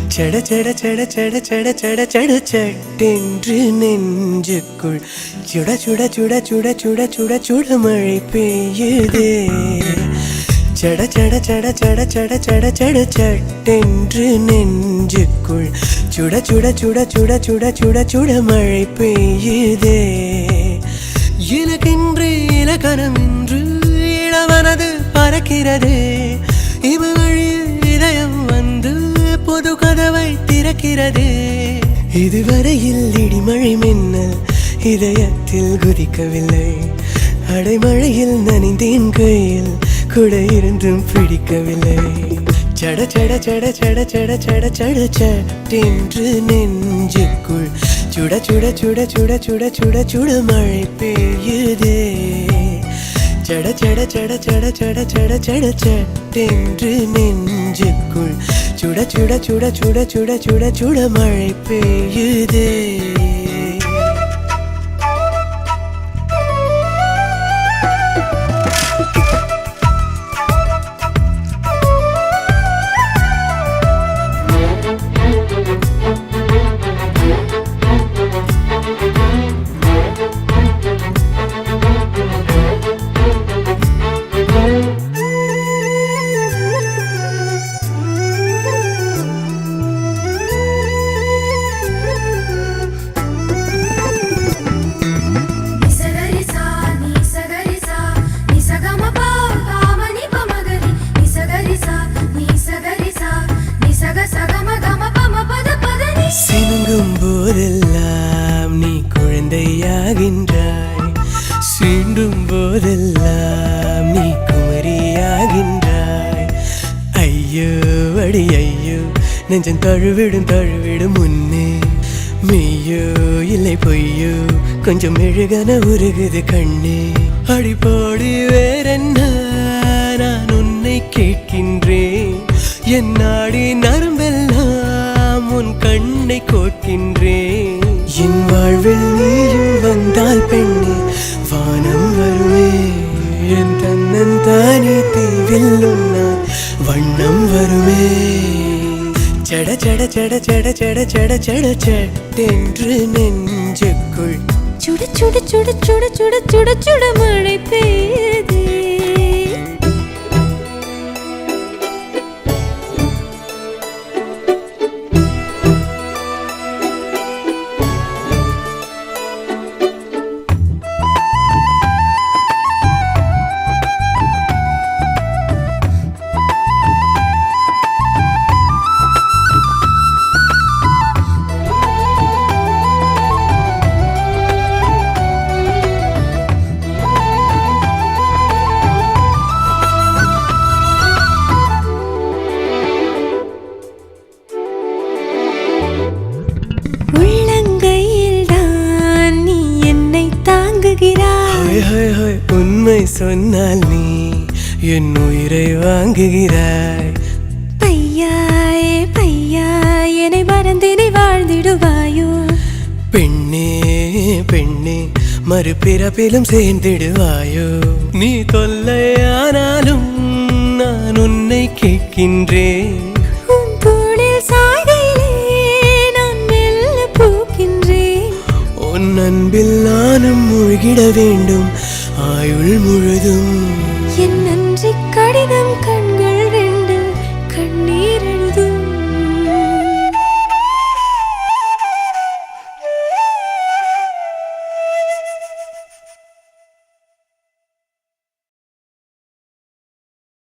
चढ़ चढ़ चढ़ चढ़ चढ़ चढ़ चढ़ चट्टेன்று நெஞ்சுக்குள் சுட சுட சுட சுட சுட சுட சுட மழை பெய்யுதே चढ़ चढ़ चढ़ चढ़ चढ़ चढ़ चढ़ चट्टेன்று நெஞ்சுக்குள் சுட சுட சுட சுட சுட சுட சுட மழை பெய்யுதே இலக்கென்று இலக்கணமின்று இளமனது பறக்கிறதே இவ வழியில் இதயம் வந்து புது கதவை திறக்கிறதே இதுவரையில் இடிமழை மின்னல் இதயத்தில் குதிக்கவில்லை அடைமழையில் நனைந்தேன் கையில் கூட இருந்தும் பிடிக்கவில்லை சட சட சட சட சட சட சட சட்டென்று நெஞ்சுக்குள் சுட சுட சுட சுட சுட சுட சுட மழை பெய்யுதே चढ़ चढ़ चढ़ चढ़ चढ़ चढ़ चढ़ चट्टेன்று நெஞ்சுக்குள் சுட சுட சுட சுட சுட சுட சுட மழை பெய்யுதே சினுங்கும் போதெல்லாம் நீ குழந்தையாகின்றாய் சீண்டும் போதெல்லாம் நீ குமரியாகின்றாய் ஐயோ அடி ஐயோ நெஞ்சம் தழுவிடும் தழுவிடும் முன்னே மெய்யோ இல்லை பொய்யோ கொஞ்சம் மெழுகன உருகுது கண்ணே அடிப்போடி வேறென்ன நான் உன்னை கேட்கின்றேன் என் நாடி நரம்பெல்லாம் உன் கண்ணை கோட்கின்றேன் என் வாழ்வில் நீயும் வந்தால் பெண்ணே வானம் வருமே என் தன்னன் தானே தீவில் உன்னால் வண்ணம் வருமே சட சட சட சட சட சட சட சட்டென்று நெஞ்சுக்குள் சுட சுட சுட சுட சுட சுட சுட மழை பெய்யுதே உண்மை சொன்னால் நீ என் உயிரை வாங்குகிறாய் பையாயே பையா என்னை மறந்தினை வாழ்ந்திடுவாயோ பெண்ணே பெண்ணே மறுபிறப்பிலும் சேர்ந்திடுவாயோ நீ தொல்லையானாலும் நான் உன்னை கேட்கின்றேன் உன் தோளில் சாய்கையிலே நான் மெல்ல பூக்கின்றேன் உன் அன்பில் நானும் மூழ்கிட வேண்டும் ஆயுள் முழுதும் என் நன்றி கடிதம்